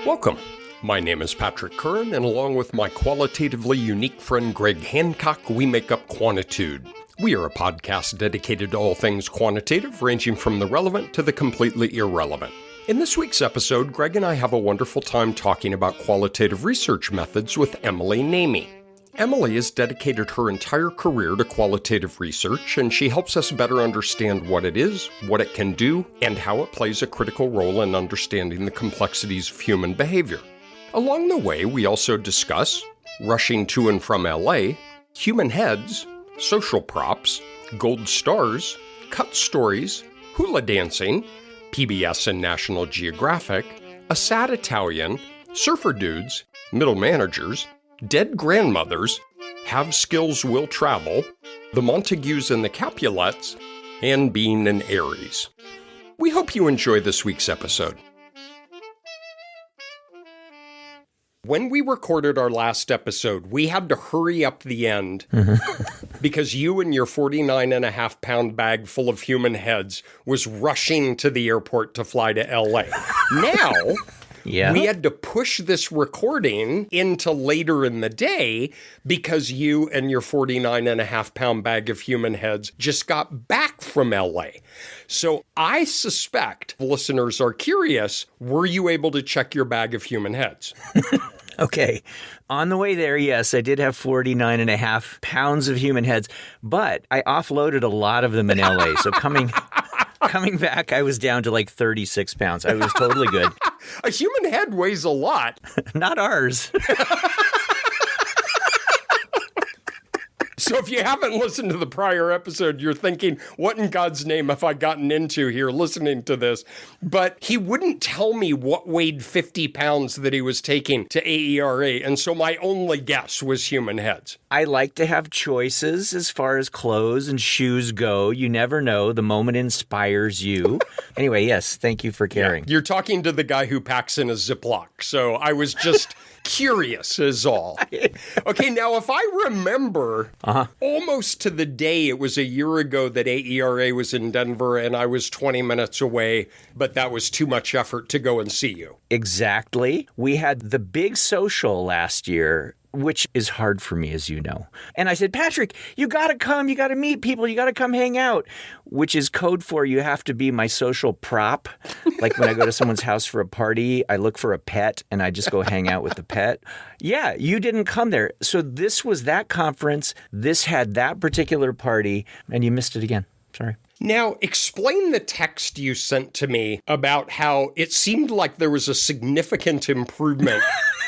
Welcome. My name is Patrick Curran, and along with my qualitatively unique friend Greg Hancock, we make up Quantitude. We are a podcast dedicated to all things quantitative, ranging from the relevant to the completely irrelevant. In this week's episode, Greg and I have a wonderful time talking about qualitative research methods with Emily Namey. Emily has dedicated her entire career to qualitative research, and she helps us better understand what it is, what it can do, and how it plays a critical role in understanding the complexities of human behavior. Along the way, we also discuss rushing to and from LA, human heads, social props, gold stars, cut stories, hula dancing, PBS and National Geographic, a sad Italian, surfer dudes, middle managers, dead grandmothers, have skills will travel, the Montagues and the Capulets, and being an Aries. We hope you enjoy this week's episode. When we recorded our last episode, we had to hurry up the end because you and your 49.5-pound bag full of human heads was rushing to the airport to fly to LA. Now, we had to push this recording into later in the day because you and your 49.5-pound bag of human heads just got back from LA. So I suspect listeners are curious, were you able to check your bag of human heads? Okay. On the way there, yes, I did have 49.5 pounds of human heads, but I offloaded a lot of them in LA. So coming back, I was down to like 36 pounds. I was totally good. A human head weighs a lot. Not ours. So if you haven't listened to the prior episode, you're thinking, what in God's name have I gotten into here listening to this? But he wouldn't tell me what weighed 50 pounds that he was taking to AERA, and so my only guess was human heads. I like to have choices as far as clothes and shoes go. You never know. The moment inspires you. Anyway, yes, thank you for caring. Yeah, you're talking to the guy who packs in a Ziploc, so I was just curious is all. Okay, now if I remember, almost to the day, it was a year ago that AERA was in Denver and I was 20 minutes away, but that was too much effort to go and see you. Exactly. We had the big social last year, which is hard for me, as you know. And I said, Patrick, you got to come. You got to meet people. You got to come hang out, which is code for you have to be my social prop. Like when I go to someone's house for a party, I look for a pet and I just go hang out with the pet. Yeah, you didn't come there. So this was that conference. This had that particular party, and you missed it again. Sorry. Now, explain the text you sent to me about how it seemed like there was a significant improvement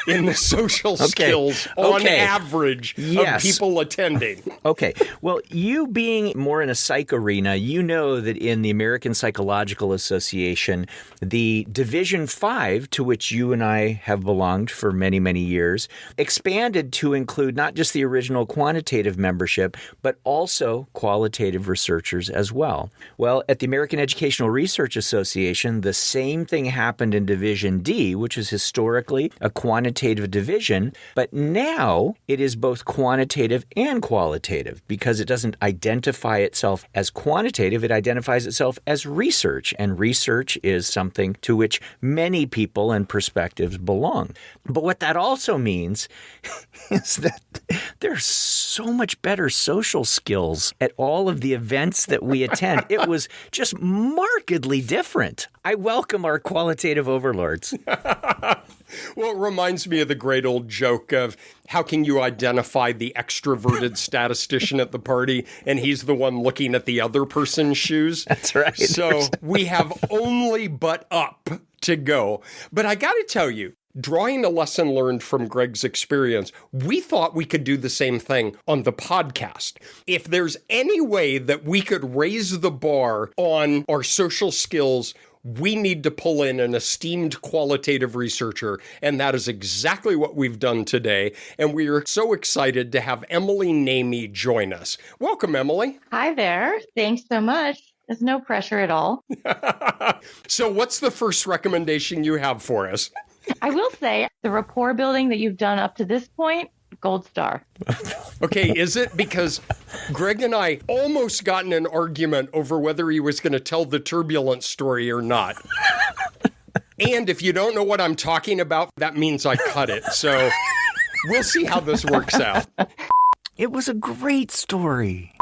in the social skills on average of people attending. Okay. Well, you being more in a psych arena, you know that in the American Psychological Association, the Division 5, to which you and I have belonged for many, many years, expanded to include not just the original quantitative membership, but also qualitative researchers as well. Well, at the American Educational Research Association, the same thing happened in Division D, which is historically a quantitative division, but now it is both quantitative and qualitative because it doesn't identify itself as quantitative, it identifies itself as research, and research is something to which many people and perspectives belong. But what that also means is that there's so much better social skills at all of the events that we attend. It was just markedly different. I welcome our qualitative overlords. Well, it reminds me of the great old joke of how can you identify the extroverted statistician at the party, and he's the one looking at the other person's shoes. That's right. So we have only but up to go. But I got to tell you, drawing a lesson learned from Greg's experience, we thought we could do the same thing on the podcast. If there's any way that we could raise the bar on our social skills, we need to pull in an esteemed qualitative researcher, and that is exactly what we've done today. And we are so excited to have Emily Namey join us. Welcome, Emily. Hi there. Thanks so much. There's no pressure at all. So what's the first recommendation you have for us? I will say the rapport building that you've done up to this point, gold star. Okay, is it? Because Greg and I almost got in an argument over whether he was going to tell the turbulence story or not. And if you don't know what I'm talking about, that means I cut it. So we'll see how this works out. It was a great story.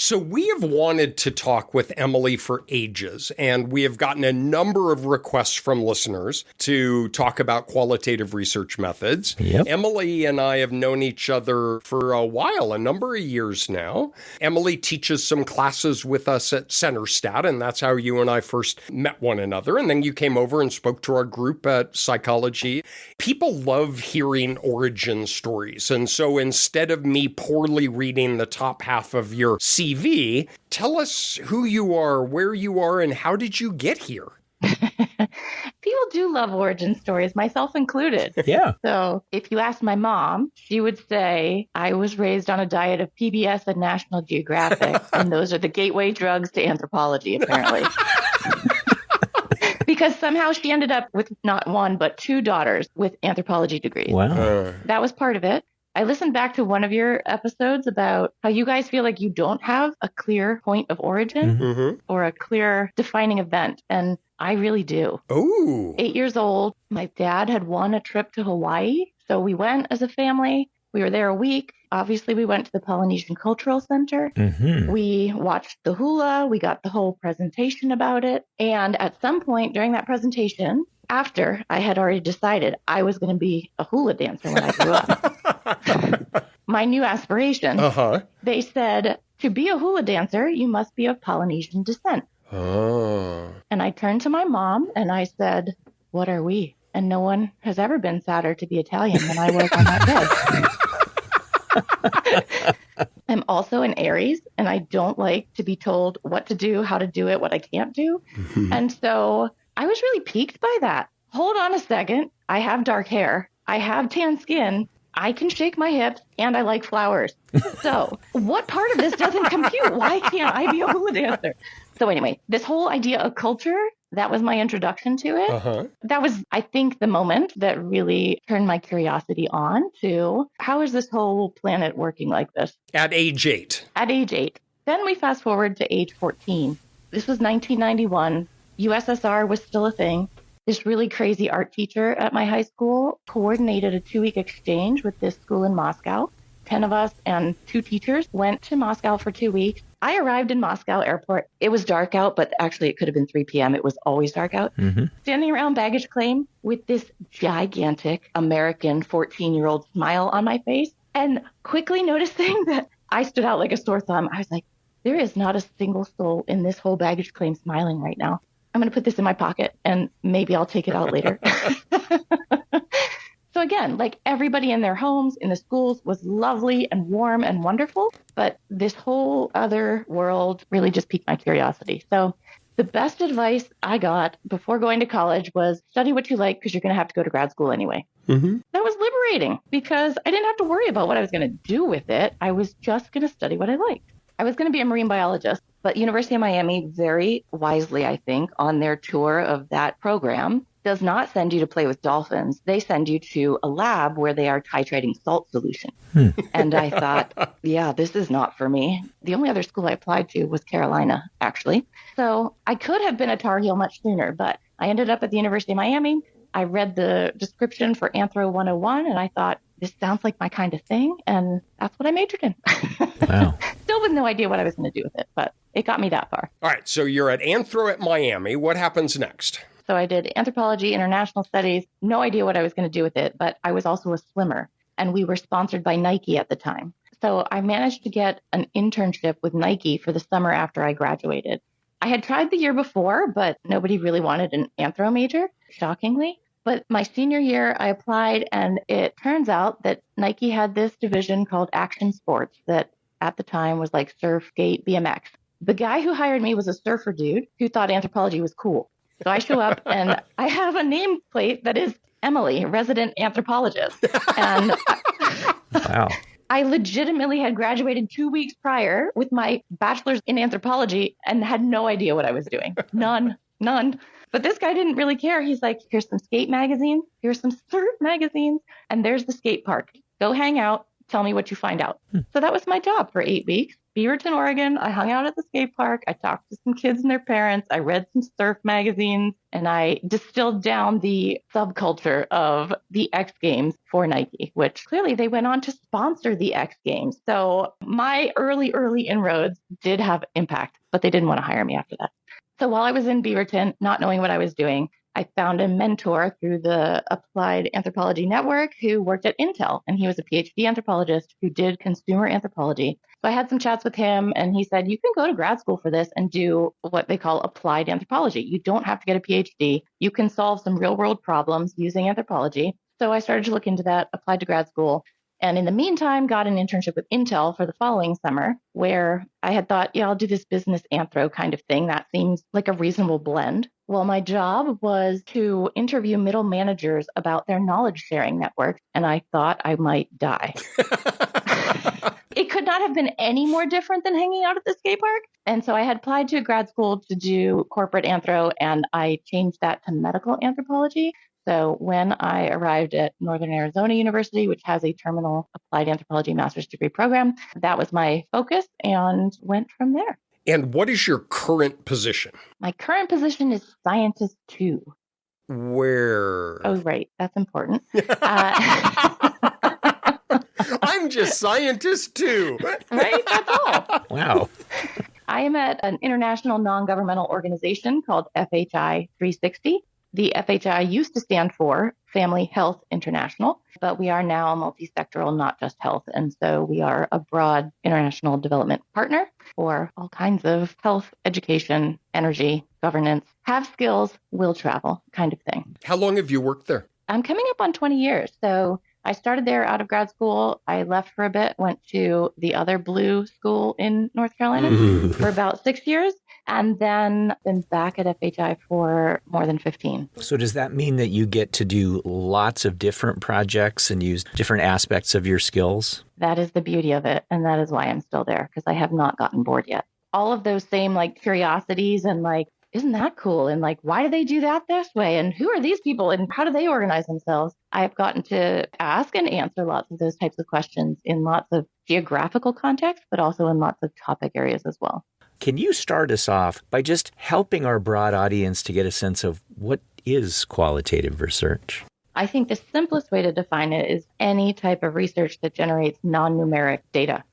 So we have wanted to talk with Emily for ages, and we have gotten a number of requests from listeners to talk about qualitative research methods. Yep. Emily and I have known each other for a while, a number of years now. Emily teaches some classes with us at CenterStat, and that's how you and I first met one another. And then you came over and spoke to our group at Psychology. People love hearing origin stories, and so instead of me poorly reading the top half of your CV, tell us who you are, where you are, and how did you get here? People do love origin stories, myself included. Yeah. So if you ask my mom, she would say I was raised on a diet of PBS and National Geographic, and those are the gateway drugs to anthropology, apparently. Because somehow she ended up with not one, but two daughters with anthropology degrees. Wow. That was part of it. I listened back to one of your episodes about how you guys feel like you don't have a clear point of origin or a clear defining event. And I really do. Oh. 8 years old, my dad had won a trip to Hawaii. So we went as a family. We were there a week. Obviously, we went to the Polynesian Cultural Center. We watched the hula. We got the whole presentation about it. And at some point during that presentation, after I had already decided I was going to be a hula dancer when I grew up, my new aspiration, they said, to be a hula dancer, you must be of Polynesian descent. Oh. And I turned to my mom and I said, what are we? And no one has ever been sadder to be Italian than I was on that bed. I'm also an Aries, and I don't like to be told what to do, how to do it, what I can't do. And so I was really piqued by that. Hold on a second. I have dark hair. I have tan skin. I can shake my hips, and I like flowers. So what part of this doesn't compute? Why can't I be a hula dancer? So anyway, this whole idea of culture, that was my introduction to it. That was, I think, the moment that really turned my curiosity on to how is this whole planet working like this? At age 8. At age 8. Then we fast forward to age 14. This was 1991. USSR was still a thing. This really crazy art teacher at my high school coordinated a 2-week exchange with this school in Moscow. 10 of us and 2 teachers went to Moscow for 2 weeks. I arrived in Moscow airport. It was dark out, but actually it could have been 3 p.m. It was always dark out. Standing around baggage claim with this gigantic American 14-year-old smile on my face, and quickly noticing that I stood out like a sore thumb. I was like, there is not a single soul in this whole baggage claim smiling right now. I'm going to put this in my pocket and maybe I'll take it out later. So again, like everybody in their homes, in the schools was lovely and warm and wonderful, but this whole other world really just piqued my curiosity. So the best advice I got before going to college was study what you like because you're going to have to go to grad school anyway. That was liberating because I didn't have to worry about what I was going to do with it. I was just going to study what I liked. I was going to be a marine biologist, but University of Miami, very wisely, I think, on their tour of that program, does not send you to play with dolphins. They send you to a lab where they are titrating salt solution. And I thought, yeah, this is not for me. The only other school I applied to was Carolina, actually. So I could have been a Tar Heel much sooner, but I ended up at the University of Miami. I read the description for Anthro 101, and I thought, this sounds like my kind of thing. And that's what I majored in. Wow. Still with no idea what I was going to do with it, but it got me that far. All right, so you're at Anthro at Miami. What happens next? So I did anthropology, international studies, no idea what I was going to do with it, but I was also a swimmer, and we were sponsored by Nike at the time. So I managed to get an internship with Nike for the summer after I graduated. I had tried the year before, but nobody really wanted an anthro major, shockingly. But my senior year, I applied, and it turns out that Nike had this division called Action Sports that at the time was like surf, skate, BMX. The guy who hired me was a surfer dude who thought anthropology was cool. So I show up, and I have a nameplate that is Emily, resident anthropologist. And Wow. I legitimately had graduated 2 weeks prior with my bachelor's in anthropology and had no idea what I was doing. None. But this guy didn't really care. He's like, here's some skate magazines, here's some surf magazines, and there's the skate park. Go hang out. Tell me what you find out. So that was my job for 8 weeks, Beaverton, Oregon. I hung out at the skate park. I talked to some kids and their parents. I read some surf magazines, and I distilled down the subculture of the X Games for Nike, which clearly they went on to sponsor the X Games. So my early inroads did have impact, but they didn't want to hire me after that. So while I was in Beaverton, not knowing what I was doing, I found a mentor through the Applied Anthropology Network who worked at Intel, and he was a PhD anthropologist who did consumer anthropology. So I had some chats with him, and he said, you can go to grad school for this and do what they call applied anthropology. You don't have to get a PhD. You can solve some real world problems using anthropology. So I started to look into that, applied to grad school. And in the meantime, got an internship with Intel for the following summer, where I had thought, yeah, I'll do this business anthro kind of thing. That seems like a reasonable blend. Well, my job was to interview middle managers about their knowledge sharing network, and I thought I might die. It could not have been any more different than hanging out at the skate park. And so I had applied to grad school to do corporate anthro, and I changed that to medical anthropology. So when I arrived at Northern Arizona University, which has a terminal applied anthropology master's degree program, that was my focus and went from there. And what is your current position? My current position is scientist 2. Where? Oh, right. That's important. I'm just scientist 2. Right? That's all. Wow. I am at an international non-governmental organization called FHI 360. The FHI used to stand for Family Health International, but we are now multi-sectoral, not just health. And so we are a broad international development partner for all kinds of health, education, energy, governance, have skills, will travel kind of thing. How long have you worked there? I'm coming up on 20 years. So I started there out of grad school. I left for a bit, went to the other blue school in North Carolina for about 6 years, and then been back at FHI for more than 15. So does that mean that you get to do lots of different projects and use different aspects of your skills? That is the beauty of it. And that is why I'm still there, because I have not gotten bored yet. All of those same curiosities and isn't that cool? And why do they do that this way? And who are these people? And how do they organize themselves? I've gotten to ask and answer lots of those types of questions in lots of geographical contexts, but also in lots of topic areas as well. Can you start us off by just helping our broad audience to get a sense of what is qualitative research? I think the simplest way to define it is any type of research that generates non-numeric data.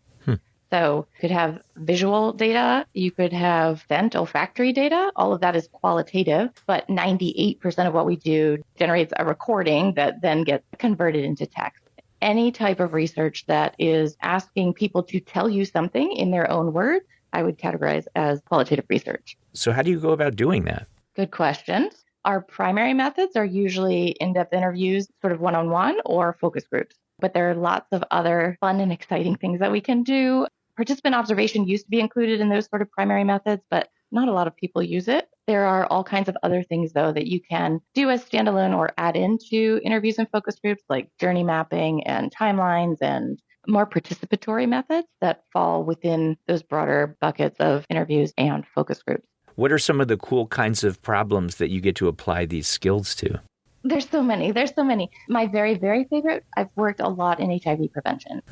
So you could have visual data, you could have scent olfactory data, all of that is qualitative, but 98% of what we do generates a recording that then gets converted into text. Any type of research that is asking people to tell you something in their own words, I would categorize as qualitative research. So how do you go about doing that? Good questions. Our primary methods are usually in-depth interviews, sort of one-on-one or focus groups. But there are lots of other fun and exciting things that we can do. Participant observation used to be included in those sort of primary methods, but not a lot of people use it. There are all kinds of other things, though, that you can do as standalone or add into interviews and focus groups, like journey mapping and timelines and more participatory methods that fall within those broader buckets of interviews and focus groups. What are some of the cool kinds of problems that you get to apply these skills to? There's so many. My very, very favorite, I've worked a lot in HIV prevention.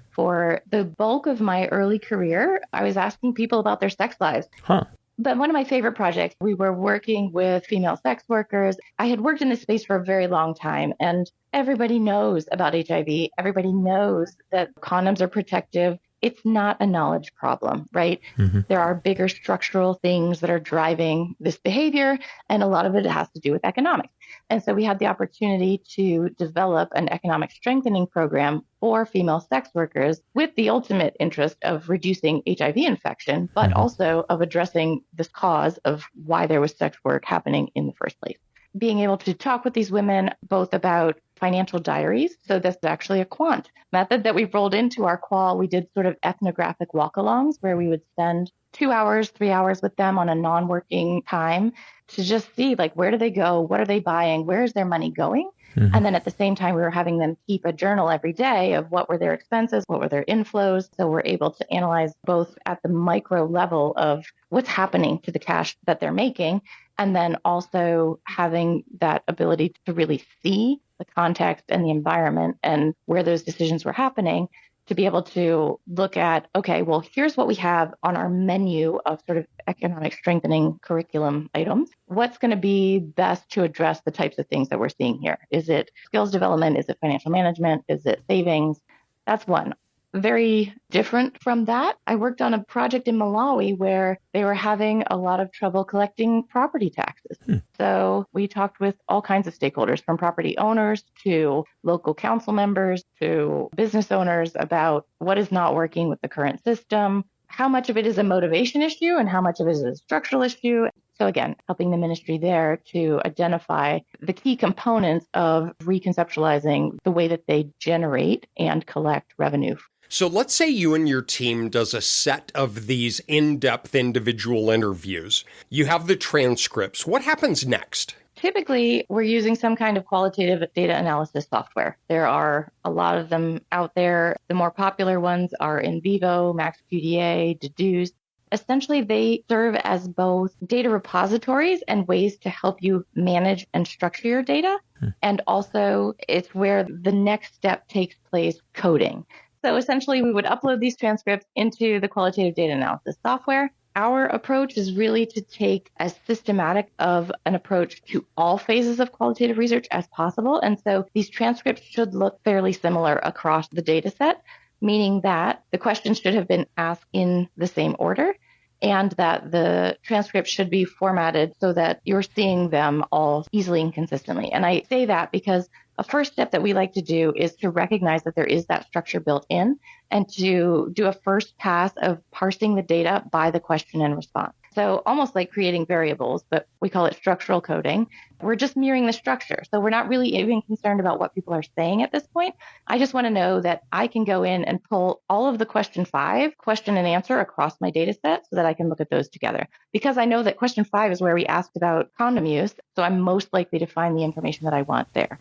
For the bulk of my early career, I was asking people about their sex lives. But one of my favorite projects, we were working with female sex workers. I had worked in this space for a very long time, and everybody knows about HIV. Everybody knows that condoms are protective. It's not a knowledge problem, right? There are bigger structural things that are driving this behavior, and a lot of it has to do with economics. And so we had the opportunity to develop an economic strengthening program for female sex workers with the ultimate interest of reducing HIV infection, but also of addressing this cause of why there was sex work happening in the first place. Being able to talk with these women both about financial diaries. So this is actually a quant method that we've rolled into our qual. We did sort of ethnographic walk-alongs where we would spend 2 hours, 3 hours with them on a non-working time to just see where do they go? What are they buying? Where is their money going? And then at the same time, we were having them keep a journal every day of what were their expenses, what were their inflows. So we're able to analyze both at the micro level of what's happening to the cash that they're making, and then also having that ability to really see the context and the environment and where those decisions were happening to be able to look at, okay, well, here's what we have on our menu of sort of economic strengthening curriculum items. What's going to be best to address the types of things that we're seeing here? Is it skills development? Is it financial management? Is it savings? That's one. Very different from that, I worked on a project in Malawi where they were having a lot of trouble collecting property taxes. So we talked with all kinds of stakeholders, from property owners to local council members to business owners, about what is not working with the current system, how much of it is a motivation issue and how much of it is a structural issue. So again, helping the ministry there to identify the key components of reconceptualizing the way that they generate and collect revenue. So let's say you and your team does a set of these in-depth individual interviews. You have the transcripts. What happens next? Typically, we're using some kind of qualitative data analysis software. There are a lot of them out there. The more popular ones are In Vivo, MaxQDA, Deduce. Essentially, they serve as both data repositories and ways to help you manage and structure your data. And also, it's where the next step takes place, coding. So essentially, we would upload these transcripts into the qualitative data analysis software. Our approach is really to take as systematic of an approach to all phases of qualitative research as possible. And so these transcripts should look fairly similar across the data set, meaning that the questions should have been asked in the same order and that the transcript should be formatted so that you're seeing them all easily and consistently. And I say that because a first step that we like to do is to recognize that there is that structure built in and to do a first pass of parsing the data by the question and response. So almost like creating variables, but we call it structural coding. We're just mirroring the structure. So we're not really even concerned about what people are saying at this point. I just want to know that I can go in and pull all of the question 5, question and answer across my data set so that I can look at those together. Because I know that question 5 is where we asked about condom use. So I'm most likely to find the information that I want there.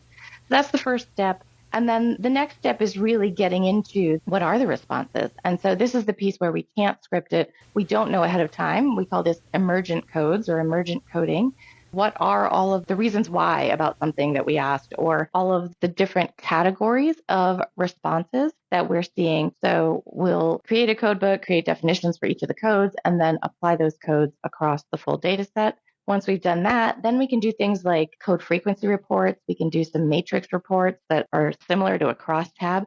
That's the first step. And then the next step is really getting into what are the responses. And so this is the piece where we can't script it. We don't know ahead of time. We call this emergent codes or emergent coding. What are all of the reasons why about something that we asked, or all of the different categories of responses that we're seeing? So we'll create a code book, create definitions for each of the codes, and then apply those codes across the full data set. Once we've done that, then we can do things like code frequency reports. We can do some matrix reports that are similar to a crosstab.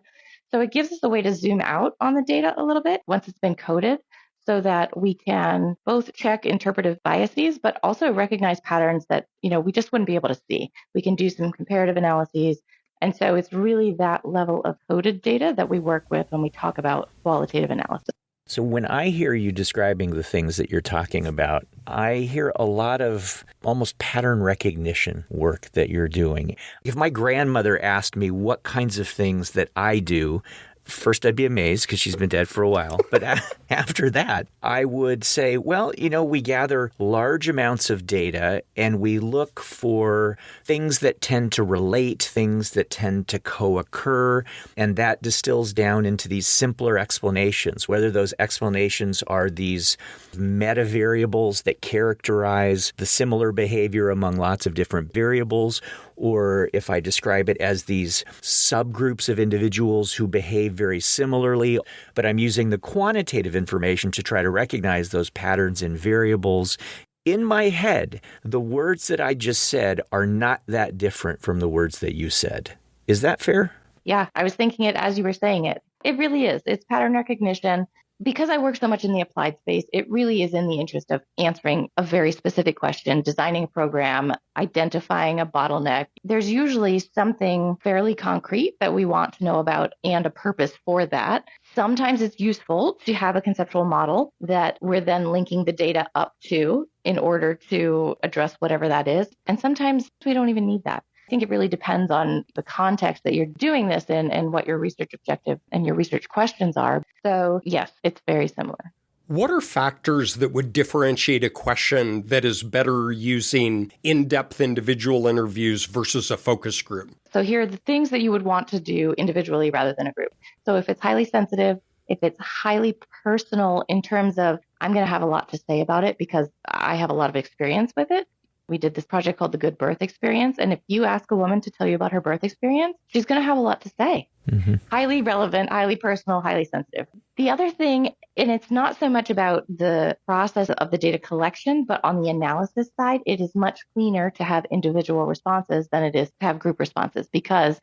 So it gives us a way to zoom out on the data a little bit once it's been coded, so that we can both check interpretive biases, but also recognize patterns that, we just wouldn't be able to see. We can do some comparative analyses. And so it's really that level of coded data that we work with when we talk about qualitative analysis. So when I hear you describing the things that you're talking about, I hear a lot of almost pattern recognition work that you're doing. If my grandmother asked me what kinds of things that I do, first I'd be amazed because she's been dead for a while. But after that, I would say, well, we gather large amounts of data and we look for things that tend to relate, things that tend to co-occur. And that distills down into these simpler explanations, whether those explanations are these meta variables that characterize the similar behavior among lots of different variables, or if I describe it as these subgroups of individuals who behave very similarly, but I'm using the quantitative information to try to recognize those patterns in variables. In my head, the words that I just said are not that different from the words that you said. Is that fair? Yeah, I was thinking it as you were saying it. It really is. It's pattern recognition. Because I work so much in the applied space, it really is in the interest of answering a very specific question, designing a program, identifying a bottleneck. There's usually something fairly concrete that we want to know about and a purpose for that. Sometimes it's useful to have a conceptual model that we're then linking the data up to in order to address whatever that is. And sometimes we don't even need that. I think it really depends on the context that you're doing this in and what your research objective and your research questions are. So yes, it's very similar. What are factors that would differentiate a question that is better using in-depth individual interviews versus a focus group? So here are the things that you would want to do individually rather than a group. So if it's highly sensitive, if it's highly personal in terms of I'm going to have a lot to say about it because I have a lot of experience with it, We did this project called the Good Birth Experience. And if you ask a woman to tell you about her birth experience, she's going to have a lot to say. Mm-hmm. Highly relevant, highly personal, highly sensitive. The other thing, and it's not so much about the process of the data collection, but on the analysis side, it is much cleaner to have individual responses than it is to have group responses because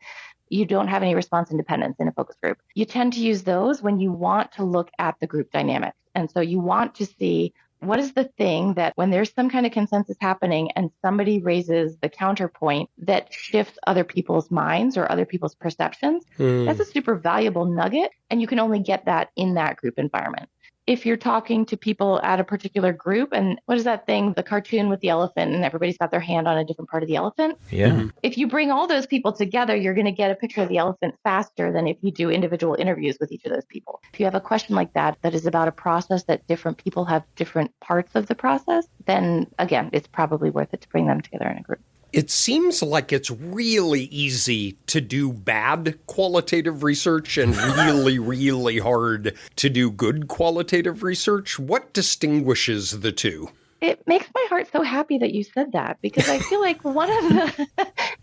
you don't have any response independence in a focus group. You tend to use those when you want to look at the group dynamics. And so you want to see what is the thing that when there's some kind of consensus happening and somebody raises the counterpoint that shifts other people's minds or other people's perceptions, that's a super valuable nugget. And you can only get that in that group environment. If you're talking to people at a particular group, and what is that thing, the cartoon with the elephant, and everybody's got their hand on a different part of the elephant? Yeah. If you bring all those people together, you're going to get a picture of the elephant faster than if you do individual interviews with each of those people. If you have a question like that, that is about a process that different people have different parts of the process, then again, it's probably worth it to bring them together in a group. It seems like it's really easy to do bad qualitative research and really, really hard to do good qualitative research. What distinguishes the two? It makes my heart so happy that you said that, because I feel like one of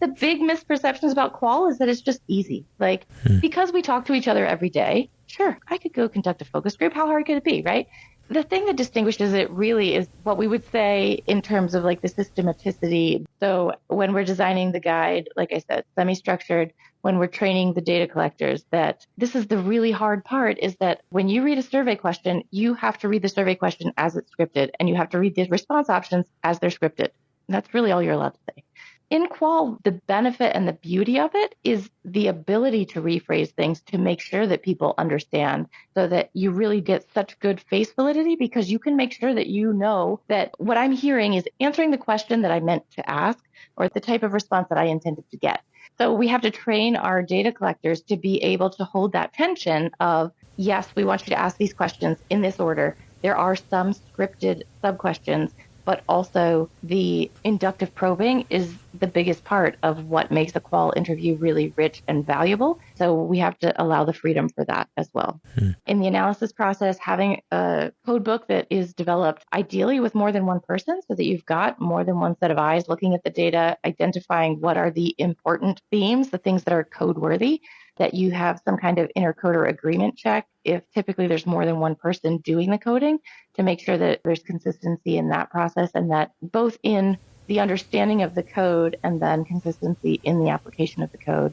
the big misperceptions about qual is that it's just easy. Like, because we talk to each other every day, sure, I could go conduct a focus group. How hard could it be, right? The thing that distinguishes it really is what we would say in terms of like the systematicity. So when we're designing the guide, like I said, semi-structured, when we're training the data collectors, that this is the really hard part is that when you read a survey question, you have to read the survey question as it's scripted, and you have to read the response options as they're scripted. And that's really all you're allowed to say. In qual, the benefit and the beauty of it is the ability to rephrase things to make sure that people understand, so that you really get such good face validity, because you can make sure that you know that what I'm hearing is answering the question that I meant to ask or the type of response that I intended to get. So we have to train our data collectors to be able to hold that tension of, yes, we want you to ask these questions in this order. There are some scripted sub-questions, but also the inductive probing is the biggest part of what makes a qual interview really rich and valuable. So we have to allow the freedom for that as well. In the analysis process, having a code book that is developed ideally with more than one person, so that you've got more than one set of eyes looking at the data, identifying what are the important themes, the things that are code worthy, that you have some kind of intercoder agreement check if typically there's more than one person doing the coding, to make sure that there's consistency in that process, and that both in the understanding of the code and then consistency in the application of the code.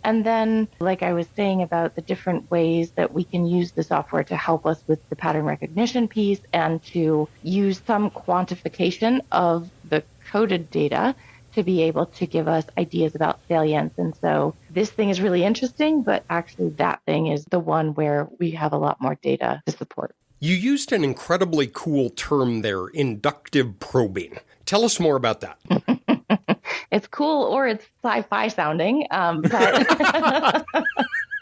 And then, like I was saying about the different ways that we can use the software to help us with the pattern recognition piece and to use some quantification of the coded data to be able to give us ideas about salience. And so this thing is really interesting, but actually that thing is the one where we have a lot more data to support. You used an incredibly cool term there, inductive probing. Tell us more about that. It's cool, or it's sci-fi sounding, but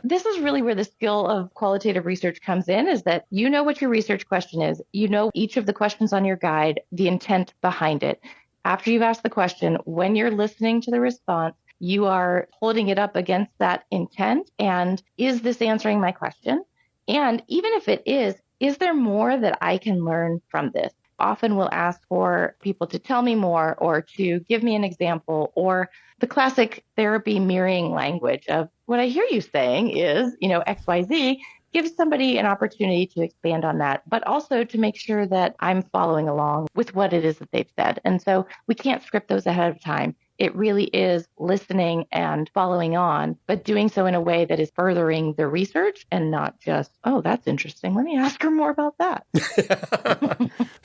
this is really where the skill of qualitative research comes in, is that you know what your research question is. You know each of the questions on your guide, the intent behind it. After you've asked the question, when you're listening to the response, you are holding it up against that intent. And is this answering my question? And even if it is there more that I can learn from this? Often we'll ask for people to tell me more or to give me an example, or the classic therapy mirroring language of what I hear you saying is, XYZ. Give somebody an opportunity to expand on that, but also to make sure that I'm following along with what it is that they've said. And so we can't script those ahead of time. It really is listening and following on, but doing so in a way that is furthering the research and not just, oh, that's interesting. Let me ask her more about that.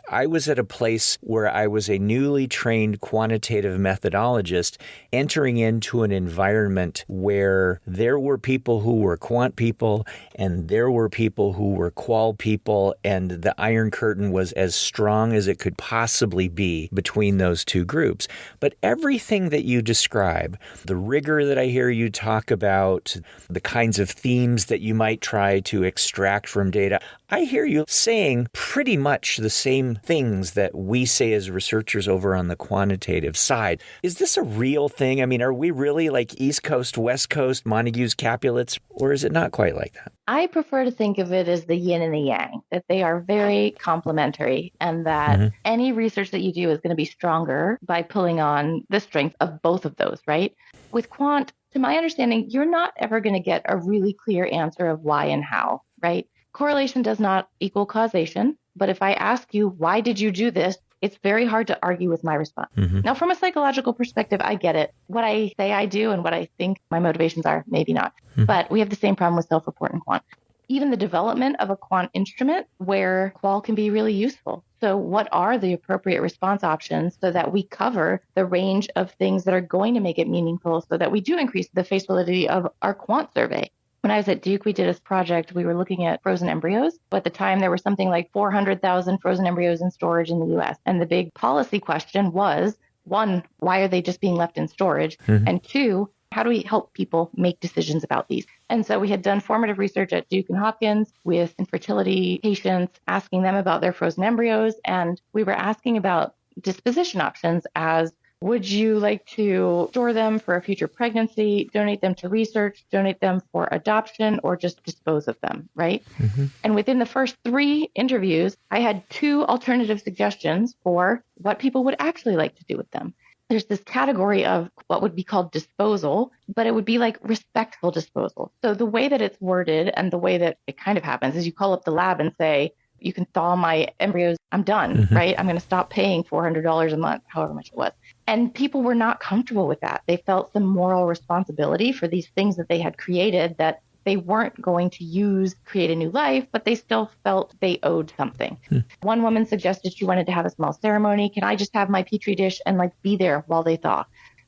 I was at a place where I was a newly trained quantitative methodologist entering into an environment where there were people who were quant people and there were people who were qual people, and the Iron Curtain was as strong as it could possibly be between those two groups. But everything that you describe, the rigor that I hear you talk about, the kinds of themes that you might try to extract from data, I hear you saying pretty much the same things that we say as researchers over on the quantitative side. Is this a real thing? I mean, are we really like East Coast, West Coast, Montagues, Capulets, or is it not quite like that? I prefer to think of it as the yin and the yang, that they are very complementary and that any research that you do is going to be stronger by pulling on the strength of both of those, right? With quant, to my understanding, you're not ever going to get a really clear answer of why and how, right? Correlation does not equal causation. But if I ask you, why did you do this? It's very hard to argue with my response. Now, from a psychological perspective, I get it. What I say I do and what I think my motivations are, maybe not. But we have the same problem with self-report and quant. Even the development of a quant instrument where qual can be really useful. So what are the appropriate response options so that we cover the range of things that are going to make it meaningful so that we do increase the face validity of our quant survey? When I was at Duke, we did this project. We were looking at frozen embryos. At the time, there were something like 400,000 frozen embryos in storage in the U.S. And the big policy question was, one, why are they just being left in storage? And two, how do we help people make decisions about these? And so we had done formative research at Duke and Hopkins with infertility patients, asking them about their frozen embryos. And we were asking about disposition options as, would you like to store them for a future pregnancy, donate them to research, donate them for adoption, or just dispose of them, right? And within the first 3 interviews, I had 2 alternative suggestions for what people would actually like to do with them. There's this category of what would be called disposal, but it would be like respectful disposal. So the way that it's worded and the way that it kind of happens is you call up the lab and say, you can thaw my embryos. I'm done, right? I'm going to stop paying $400 a month, however much it was. And people were not comfortable with that. They felt some moral responsibility for these things that they had created that they weren't going to use, create a new life, but they still felt they owed something. One woman suggested she wanted to have a small ceremony. Can I just have my petri dish and be there while they thaw?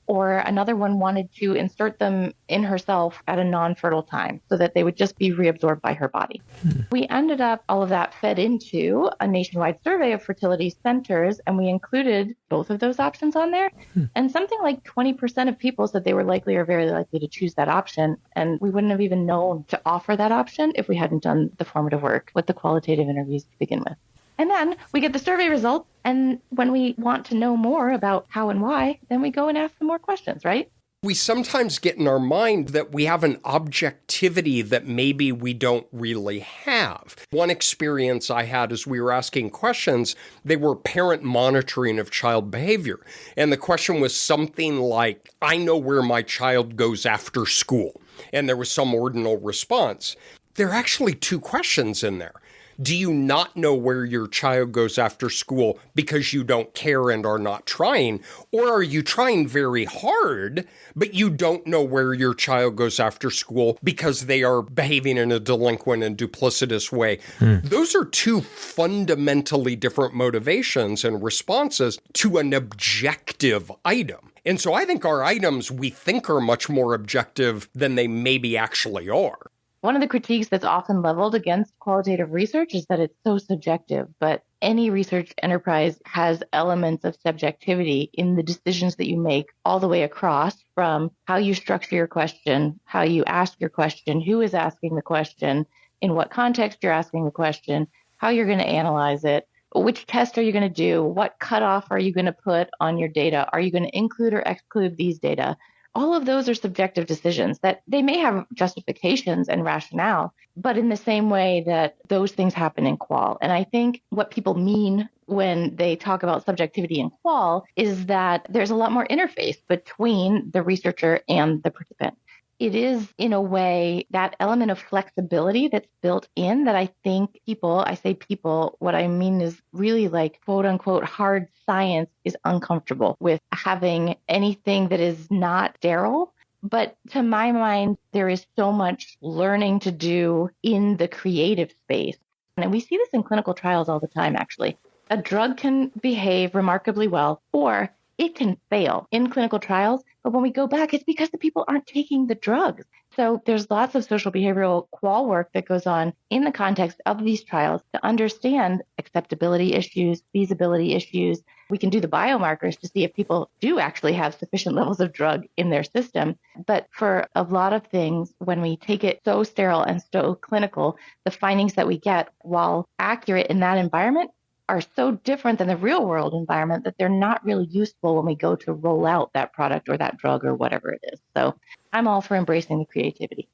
Or another one wanted to insert them in herself at a non-fertile time so that they would just be reabsorbed by her body. We ended up, all of that fed into a nationwide survey of fertility centers, and we included both of those options on there. And something like 20% of people said they were likely or very likely to choose that option. And we wouldn't have even known to offer that option if we hadn't done the formative work with the qualitative interviews to begin with. And then we get the survey results. And when we want to know more about how and why, then we go and ask them more questions, right? We sometimes get in our mind that we have an objectivity that maybe we don't really have. One experience I had as we were asking questions, they were parent monitoring of child behavior. And the question was something like, I know where my child goes after school. And there was some ordinal response. There are actually 2 questions in there. Do you not know where your child goes after school because you don't care and are not trying? Or are you trying very hard, but you don't know where your child goes after school because they are behaving in a delinquent and duplicitous way? Those are 2 fundamentally different motivations and responses to an objective item. And so I think our items we think are much more objective than they maybe actually are. One of the critiques that's often leveled against qualitative research is that it's so subjective, but any research enterprise has elements of subjectivity in the decisions that you make all the way across, from how you structure your question, how you ask your question, who is asking the question, in what context you're asking the question, how you're going to analyze it, which test are you going to do, what cutoff are you going to put on your data, are you going to include or exclude these data? All of those are subjective decisions that they may have justifications and rationale, but in the same way that those things happen in qual. And I think what people mean when they talk about subjectivity in qual is that there's a lot more interface between the researcher and the participant. It is, in a way, that element of flexibility that's built in that I think people, I say people, what I mean is really quote unquote hard science is uncomfortable with having anything that is not sterile. But to my mind, there is so much learning to do in the creative space. And we see this in clinical trials all the time, actually. A drug can behave remarkably well, or it can fail in clinical trials. But when we go back, it's because the people aren't taking the drugs. So there's lots of social behavioral qual work that goes on in the context of these trials to understand acceptability issues, feasibility issues. We can do the biomarkers to see if people do actually have sufficient levels of drug in their system. But for a lot of things, when we take it so sterile and so clinical, the findings that we get, while accurate in that environment, are so different than the real world environment that they're not really useful when we go to roll out that product or that drug or whatever it is. So I'm all for embracing the creativity.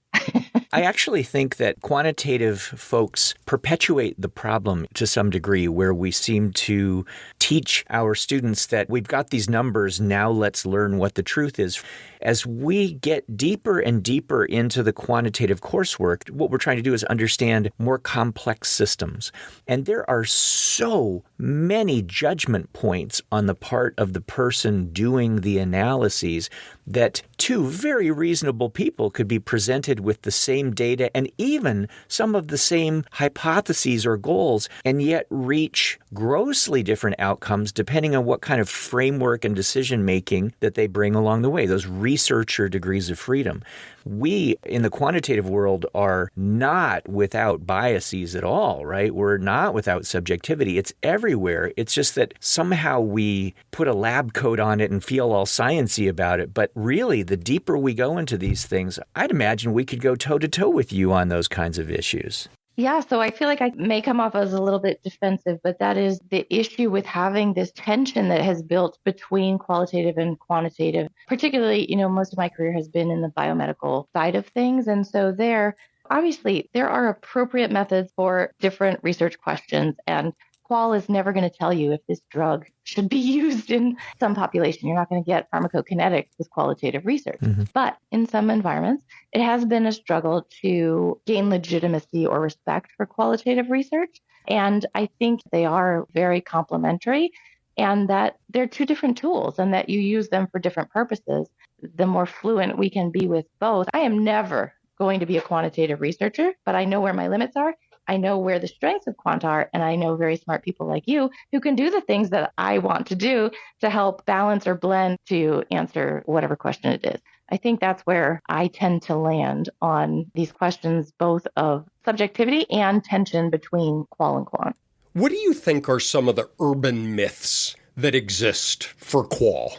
I actually think that quantitative folks perpetuate the problem to some degree, where we seem to teach our students that we've got these numbers, now let's learn what the truth is. As we get deeper and deeper into the quantitative coursework, what we're trying to do is understand more complex systems. And there are so many judgment points on the part of the person doing the analyses that two very reasonable people could be presented with the same data and even some of the same hypotheses or goals, and yet reach grossly different outcomes depending on what kind of framework and decision making that they bring along the way, those researcher degrees of freedom. We in the quantitative world are not without biases at all, right? We're not without subjectivity. It's everywhere. It's just that somehow we put a lab coat on it and feel all sciencey about it. But really, the deeper we go into these things, I'd imagine we could go toe to toe with you on those kinds of issues. Yeah, so I feel like I may come off as a little bit defensive, but that is the issue with having this tension that has built between qualitative and quantitative. Particularly, most of my career has been in the biomedical side of things. And so obviously, there are appropriate methods for different research questions. And Qual is never going to tell you if this drug should be used in some population. You're not going to get pharmacokinetics with qualitative research. Mm-hmm. But in some environments, it has been a struggle to gain legitimacy or respect for qualitative research. And I think they are very complementary, and that they're two different tools and that you use them for different purposes. The more fluent we can be with both. I am never going to be a quantitative researcher, but I know where my limits are. I know where the strengths of quant are, and I know very smart people like you who can do the things that I want to do to help balance or blend to answer whatever question it is. I think that's where I tend to land on these questions, both of subjectivity and tension between qual and quant. What do you think are some of the urban myths that exist for qual?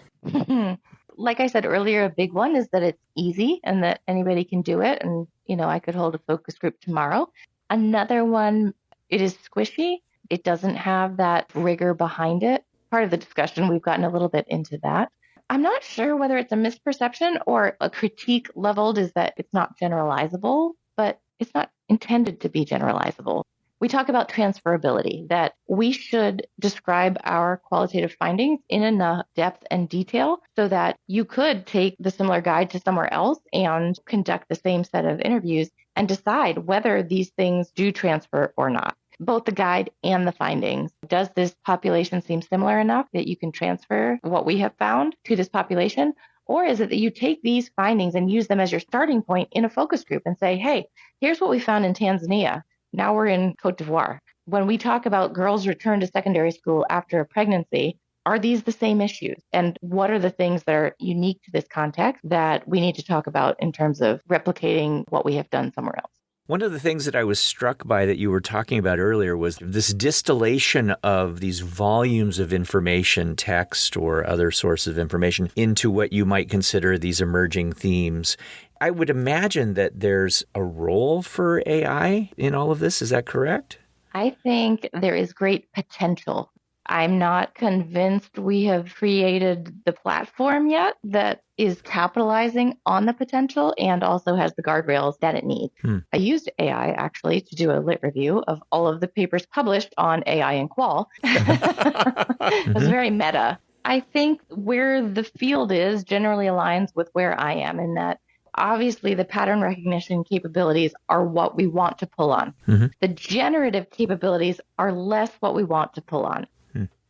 Like I said earlier, a big one is that it's easy and that anybody can do it. And, I could hold a focus group tomorrow. Another one, it is squishy. It doesn't have that rigor behind it. Part of the discussion, we've gotten a little bit into that. I'm not sure whether it's a misperception or a critique leveled is that it's not generalizable, but it's not intended to be generalizable. We talk about transferability, that we should describe our qualitative findings in enough depth and detail so that you could take the similar guide to somewhere else and conduct the same set of interviews and decide whether these things do transfer or not. Both the guide and the findings. Does this population seem similar enough that you can transfer what we have found to this population? Or is it that you take these findings and use them as your starting point in a focus group and say, hey, here's what we found in Tanzania. Now we're in Cote d'Ivoire. When we talk about girls return to secondary school after a pregnancy, are these the same issues? And what are the things that are unique to this context that we need to talk about in terms of replicating what we have done somewhere else? One of the things that I was struck by that you were talking about earlier was this distillation of these volumes of information, text or other sources of information, into what you might consider these emerging themes. I would imagine that there's a role for AI in all of this. Is that correct? I think there is great potential. I'm not convinced we have created the platform yet that is capitalizing on the potential and also has the guardrails that it needs. I used AI actually to do a lit review of all of the papers published on AI and qual. It was very meta. I think where the field is generally aligns with where I am in that obviously the pattern recognition capabilities are what we want to pull on. The generative capabilities are less what we want to pull on.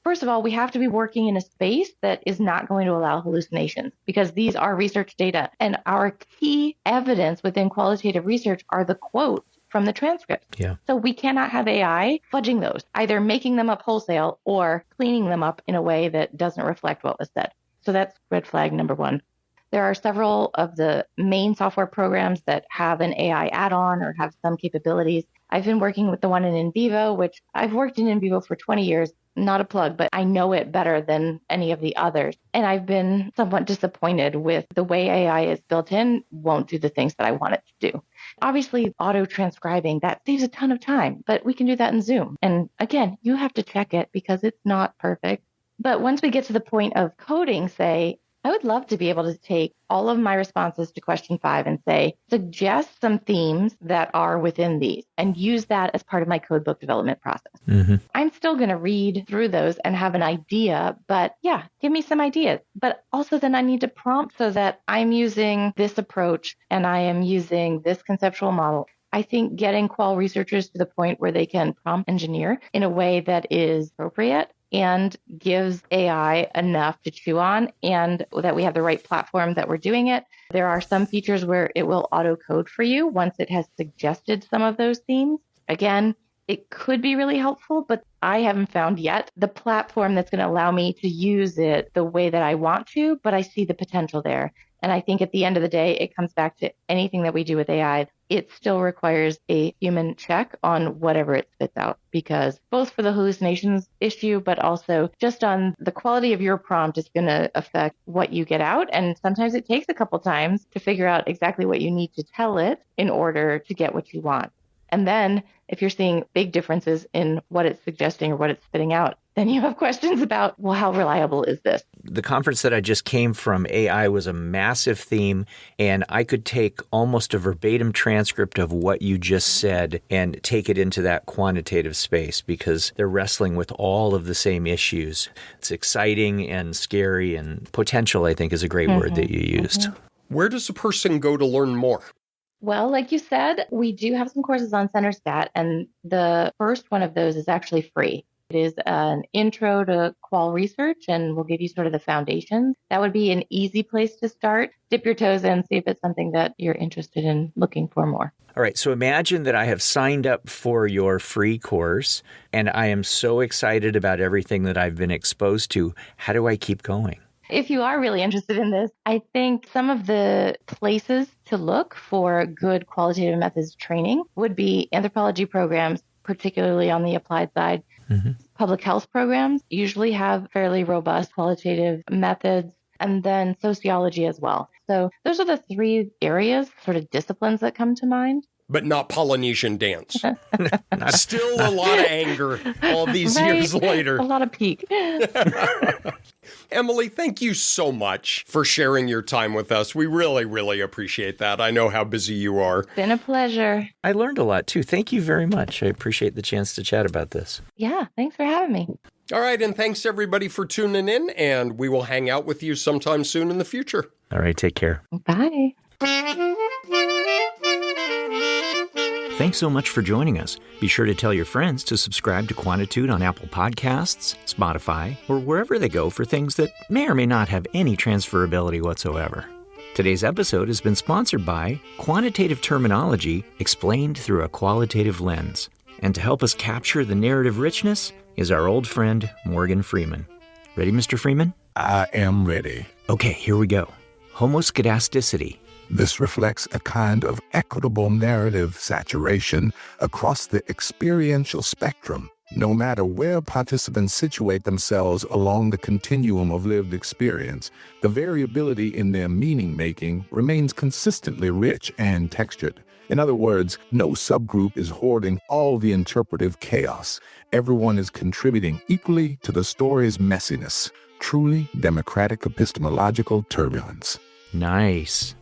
First of all, we have to be working in a space that is not going to allow hallucinations because these are research data. And our key evidence within qualitative research are the quotes from the transcripts. Yeah. So we cannot have AI fudging those, either making them up wholesale or cleaning them up in a way that doesn't reflect what was said. So that's red flag number one. There are several of the main software programs that have an AI add-on or have some capabilities. I've been working with the one in Vivo, which I've worked in Vivo for 20 years. Not a plug, but I know it better than any of the others. And I've been somewhat disappointed with the way AI is built in, won't do the things that I want it to do. Obviously, auto-transcribing, that saves a ton of time, but we can do that in Zoom. And again, you have to check it because it's not perfect. But once we get to the point of coding, say, I would love to be able to take all of my responses to question 5 and say, suggest some themes that are within these and use that as part of my codebook development process. I'm still going to read through those and have an idea, but yeah, give me some ideas. But also then I need to prompt so that I'm using this approach and I am using this conceptual model. I think getting qual researchers to the point where they can prompt engineer in a way that is appropriate and gives AI enough to chew on, and that we have the right platform that we're doing it. There are some features where it will auto code for you once it has suggested some of those themes. Again, it could be really helpful, but I haven't found yet the platform that's going to allow me to use it the way that I want to, but I see the potential there. And I think at the end of the day, it comes back to anything that we do with AI. It still requires a human check on whatever it spits out, because both for the hallucinations issue, but also just on the quality of your prompt is going to affect what you get out. And sometimes it takes a couple times to figure out exactly what you need to tell it in order to get what you want. And then if you're seeing big differences in what it's suggesting or what it's spitting out, then you have questions about, well, how reliable is this? The conference that I just came from, AI was a massive theme, and I could take almost a verbatim transcript of what you just said and take it into that quantitative space because they're wrestling with all of the same issues. It's exciting and scary, and potential, I think, is a great word that you used. Where does a person go to learn more? Well, like you said, we do have some courses on CenterStat, and the first one of those is actually free. It is an intro to qual research, and we'll give you sort of the foundations. That would be an easy place to start. Dip your toes in, see if it's something that you're interested in looking for more. All right, so imagine that I have signed up for your free course, and I am so excited about everything that I've been exposed to. How do I keep going? If you are really interested in this, I think some of the places to look for good qualitative methods training would be anthropology programs, particularly on the applied side. Public health programs usually have fairly robust qualitative methods, and then sociology as well. So those are the 3 areas, sort of disciplines that come to mind. But not Polynesian dance. Still a lot of anger all these years later. A lot of pique. Emily, thank you so much for sharing your time with us. We really, really appreciate that. I know how busy you are. It's been a pleasure. I learned a lot, too. Thank you very much. I appreciate the chance to chat about this. Yeah, thanks for having me. All right, and thanks everybody for tuning in, and we will hang out with you sometime soon in the future. All right, take care. Bye. Thanks so much for joining us. Be sure to tell your friends to subscribe to Quantitude on Apple Podcasts, Spotify, or wherever they go for things that may or may not have any transferability whatsoever. Today's episode has been sponsored by Quantitative Terminology Explained Through a Qualitative Lens. And to help us capture the narrative richness is our old friend, Morgan Freeman. Ready, Mr. Freeman? I am ready. Okay, here we go. Homoscedasticity. This reflects a kind of equitable narrative saturation across the experiential spectrum, no matter where participants situate themselves along the continuum of lived experience. The variability in their meaning-making remains consistently rich and textured. In other words, no subgroup is hoarding all the interpretive chaos. Everyone is contributing equally to the story's messiness. Truly democratic epistemological turbulence. Nice.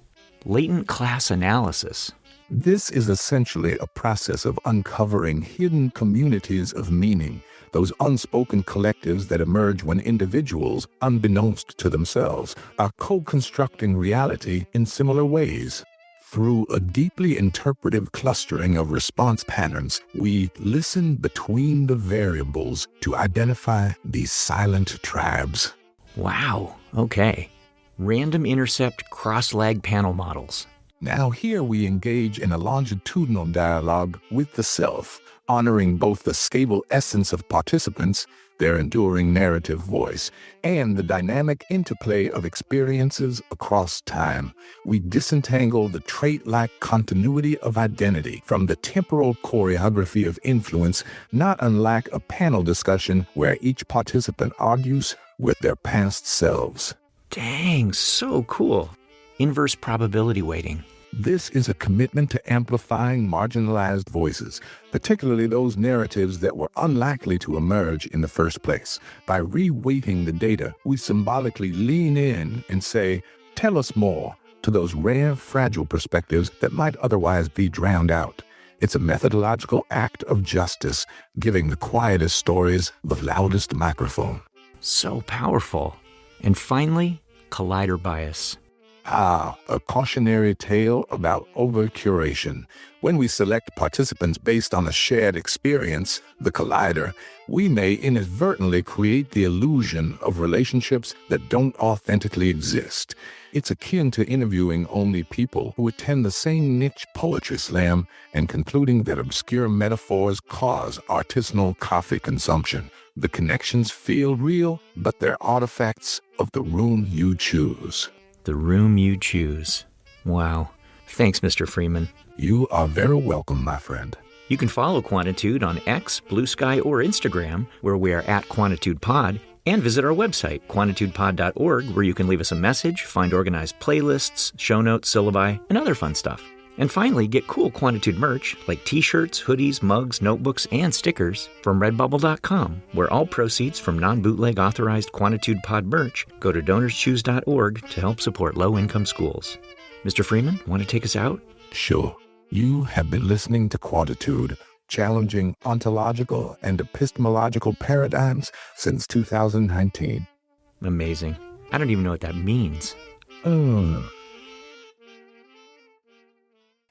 Latent class analysis. This is essentially a process of uncovering hidden communities of meaning, those unspoken collectives that emerge when individuals, unbeknownst to themselves, are co-constructing reality in similar ways. Through a deeply interpretive clustering of response patterns, we listen between the variables to identify these silent tribes. Wow, okay. Random intercept cross-lag panel models. Now here we engage in a longitudinal dialogue with the self, honoring both the stable essence of participants, their enduring narrative voice, and the dynamic interplay of experiences across time. We disentangle the trait-like continuity of identity from the temporal choreography of influence, not unlike a panel discussion where each participant argues with their past selves. Dang, so cool. Inverse probability weighting. This is a commitment to amplifying marginalized voices, particularly those narratives that were unlikely to emerge in the first place. By reweighting the data, we symbolically lean in and say, tell us more, to those rare, fragile perspectives that might otherwise be drowned out. It's a methodological act of justice, giving the quietest stories the loudest microphone. So powerful. And finally, collider bias. A cautionary tale about over-curation. When we select participants based on a shared experience, the collider, we may inadvertently create the illusion of relationships that don't authentically exist. It's akin to interviewing only people who attend the same niche poetry slam and concluding that obscure metaphors cause artisanal coffee consumption. The connections feel real, but they're artifacts of the room you choose. The room you choose. Wow. Thanks, Mr. Freeman. You are very welcome, my friend. You can follow Quantitude on X, Blue Sky, or Instagram, where we are at Quantitude Pod, and visit our website, quantitudepod.org, where you can leave us a message, find organized playlists, show notes, syllabi, and other fun stuff. And finally, get cool Quantitude merch like t-shirts, hoodies, mugs, notebooks, and stickers from redbubble.com, where all proceeds from non-bootleg authorized Quantitude Pod merch go to donorschoose.org to help support low-income schools. Mr. Freeman, want to take us out? Sure. You have been listening to Quantitude, challenging ontological and epistemological paradigms since 2019. Amazing. I don't even know what that means.